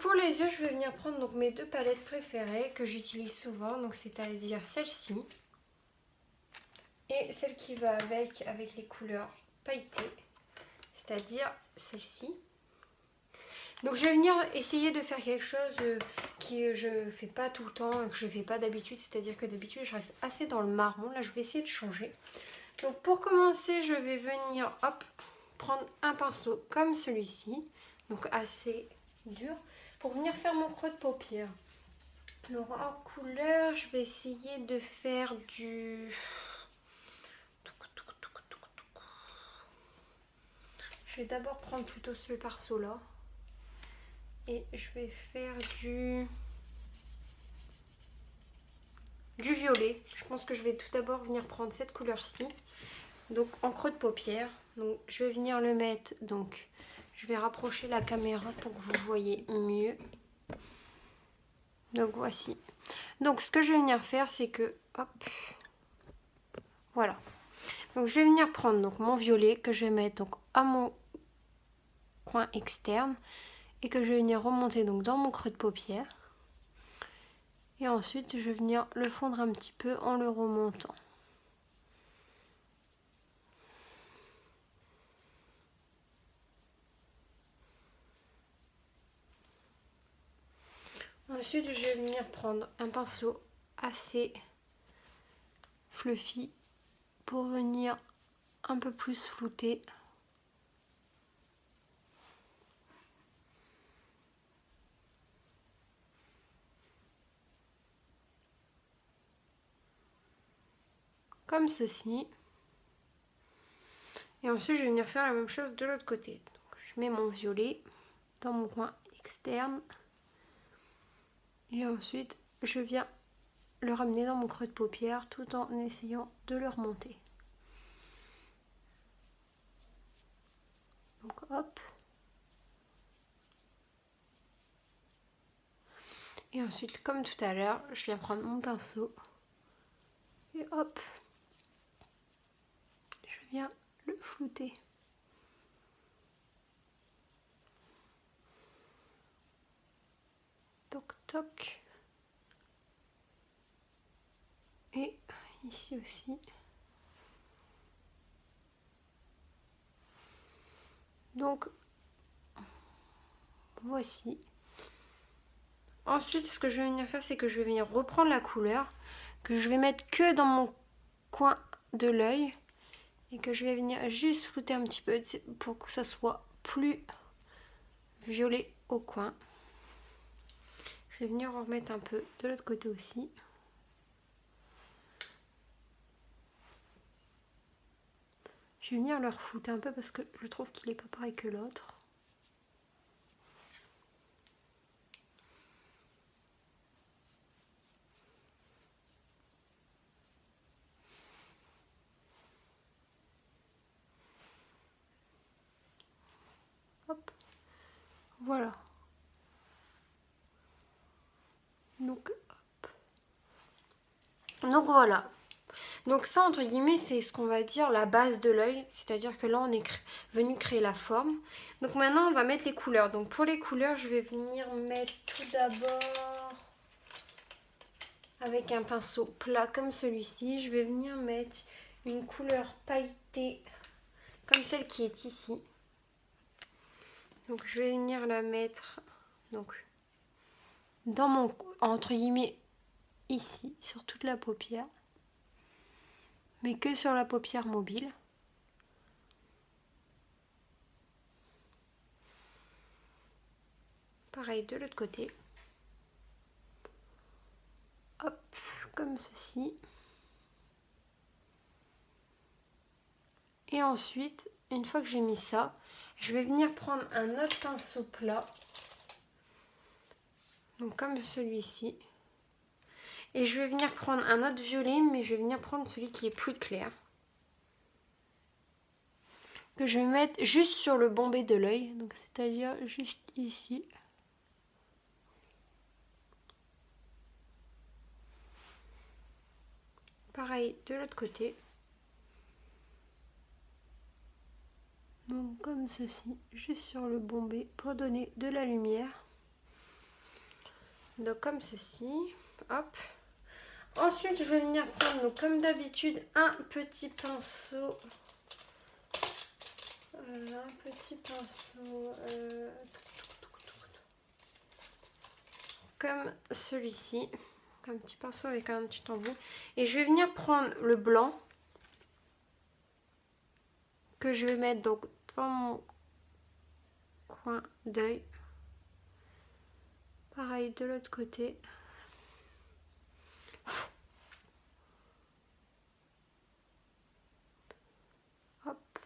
pour les yeux, je vais venir prendre donc mes deux palettes préférées que j'utilise souvent, donc c'est-à-dire celle-ci et celle qui va avec les couleurs pailletées, c'est-à-dire celle-ci. Donc je vais venir essayer de faire quelque chose que je fais pas tout le temps et que je fais pas d'habitude, c'est-à-dire que d'habitude je reste assez dans le marron. Là je vais essayer de changer. Donc pour commencer, je vais venir prendre un pinceau comme celui-ci, donc assez dur, pour venir faire mon creux de paupière. Donc en couleur, je vais essayer de faire du... Je vais d'abord prendre plutôt ce pinceau là. Et je vais faire du violet. Je pense que je vais tout d'abord venir prendre cette couleur-ci. Donc en creux de paupière. Donc je vais venir le mettre. Donc je vais rapprocher la caméra pour que vous voyez mieux. Donc voici. Donc ce que je vais venir faire, c'est que hop, voilà. Donc je vais venir prendre donc mon violet que je vais mettre donc à mon coin externe et que je vais venir remonter donc dans mon creux de paupière. Et ensuite je vais venir le fondre un petit peu en le remontant. Ensuite, je vais venir prendre un pinceau assez fluffy pour venir un peu plus flouter. Comme ceci. Et ensuite, je vais venir faire la même chose de l'autre côté. Donc, je mets mon violet dans mon coin externe. Et ensuite, je viens le ramener dans mon creux de paupière tout en essayant de le remonter. Donc hop. Et ensuite, comme tout à l'heure, je viens prendre mon pinceau. Et hop. Je viens le flouter. Toc toc. Et ici aussi. Donc voici. Ensuite, ce que je vais venir faire, c'est que je vais venir reprendre la couleur que je vais mettre que dans mon coin de l'œil et que je vais venir juste flouter un petit peu pour que ça soit plus violet au coin. Je vais venir en remettre un peu de l'autre côté aussi. Je vais venir le reflouter un peu parce que je trouve qu'il n'est pas pareil que l'autre. Hop. Voilà. Donc, hop. Donc voilà. Donc ça, entre guillemets, c'est ce qu'on va dire la base de l'œil. C'est-à-dire que là, on est venu créer la forme. Donc maintenant, on va mettre les couleurs. Donc pour les couleurs, je vais venir mettre tout d'abord, avec un pinceau plat comme celui-ci, je vais venir mettre une couleur pailletée comme celle qui est ici. Donc je vais venir la mettre donc dans mon, entre guillemets, ici, sur toute la paupière. Mais que sur la paupière mobile. Pareil de l'autre côté. Hop, comme ceci. Et ensuite, une fois que j'ai mis ça, je vais venir prendre un autre pinceau plat. Donc comme celui-ci. Et je vais venir prendre un autre violet, mais je vais venir prendre celui qui est plus clair. Que je vais mettre juste sur le bombé de l'œil, donc c'est-à-dire juste ici. Pareil de l'autre côté. Donc comme ceci, juste sur le bombé pour donner de la lumière. Donc comme ceci, hop. Ensuite, je vais venir prendre, donc, comme d'habitude, un petit pinceau. Un petit pinceau comme celui-ci. Un petit pinceau avec un petit embout. Et je vais venir prendre le blanc que je vais mettre donc dans mon coin d'œil. Pareil de l'autre côté. Hop.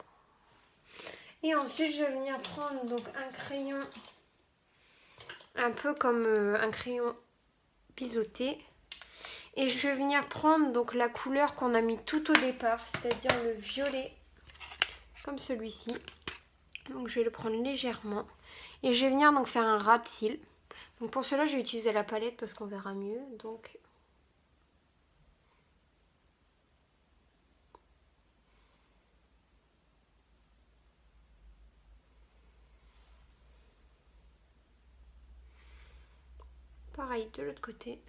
Et ensuite je vais venir prendre donc un crayon un peu comme un crayon biseauté. Et je vais venir prendre donc la couleur qu'on a mis tout au départ, c'est-à-dire le violet, comme celui-ci. Donc je vais le prendre légèrement. Et je vais venir donc faire un ras de cils. Donc pour cela, je vais utiliser la palette parce qu'on verra mieux. Donc pareil de l'autre côté.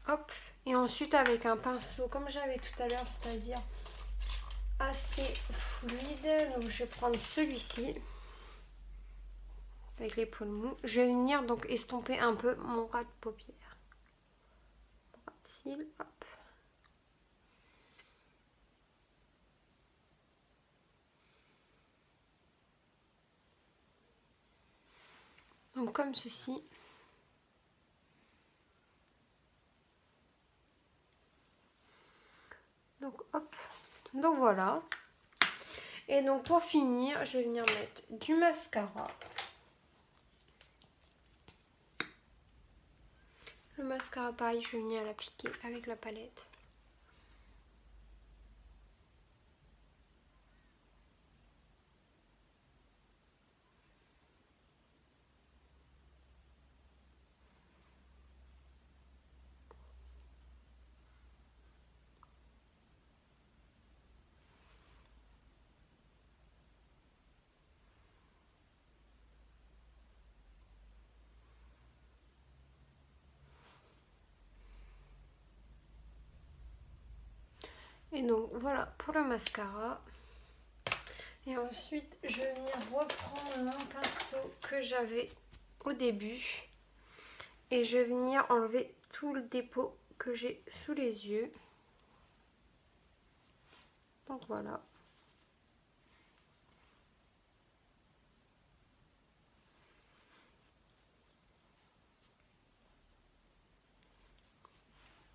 Hop. Et ensuite avec un pinceau comme j'avais tout à l'heure, c'est-à-dire assez fluide. Donc je vais prendre celui-ci. Avec les poils mous. Je vais venir donc estomper un peu mon ras de paupière. Ras de cils, hop. Donc comme ceci. Donc hop. Donc voilà. Et donc pour finir, je vais venir mettre du mascara. Le mascara pareil, je vais venir l'appliquer avec la palette. Et donc voilà pour le mascara. Et ensuite je vais venir reprendre mon pinceau que j'avais au début. Et je vais venir enlever tout le dépôt que j'ai sous les yeux. Donc voilà.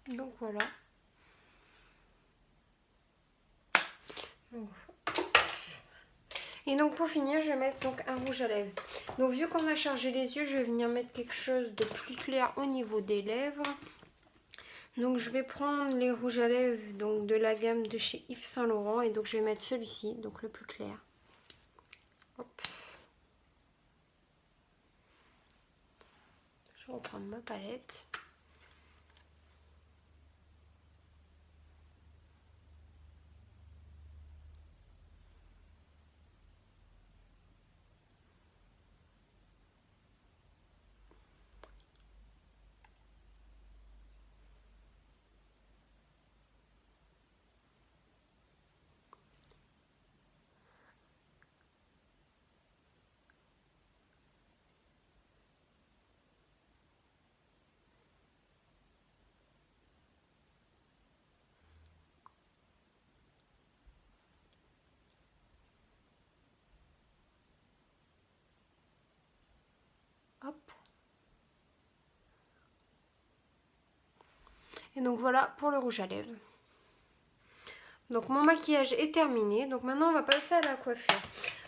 Donc voilà. Et donc pour finir, je vais mettre donc un rouge à lèvres. Donc vu qu'on a chargé les yeux, je vais venir mettre quelque chose de plus clair au niveau des lèvres. Donc je vais prendre les rouges à lèvres donc de la gamme de chez Yves Saint Laurent. Et donc je vais mettre celui-ci, donc le plus clair. Hop. Je vais reprendre ma palette. Hop. Et donc voilà pour le rouge à lèvres. Donc mon maquillage est terminé. Donc maintenant on va passer à la coiffure.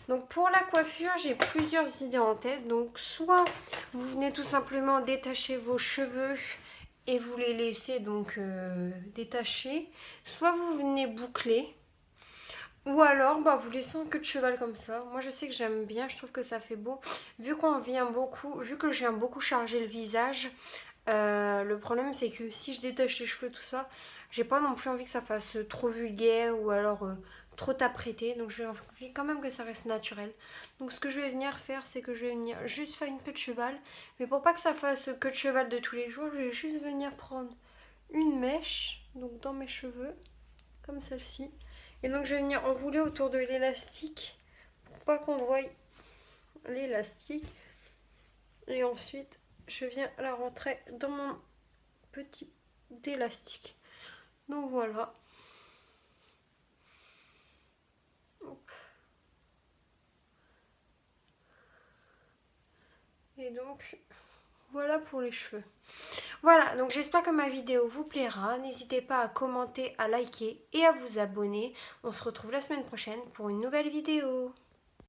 Donc pour la coiffure, j'ai plusieurs idées en tête. Donc soit vous venez tout simplement détacher vos cheveux et vous les laissez donc détacher. Soit vous venez boucler. Ou alors vous laissez en queue de cheval comme ça. Moi je sais que j'aime bien, je trouve que ça fait beau. Vu que je viens beaucoup charger le visage, Le problème c'est que si je détache les cheveux tout ça, j'ai pas non plus envie que ça fasse trop vulgaire ou alors trop apprêté. Donc j'ai envie quand même que ça reste naturel. Donc ce que je vais venir faire, c'est que je vais venir juste faire une queue de cheval. Mais pour pas que ça fasse queue de cheval de tous les jours, je vais juste venir prendre une mèche, donc dans mes cheveux, comme celle-ci. Et donc je vais venir enrouler autour de l'élastique pour pas qu'on voie l'élastique. Et ensuite, je viens la rentrer dans mon petit élastique. Donc voilà. Hop. Et donc, voilà pour les cheveux. Voilà, donc j'espère que ma vidéo vous plaira. N'hésitez pas à commenter, à liker et à vous abonner. On se retrouve la semaine prochaine pour une nouvelle vidéo.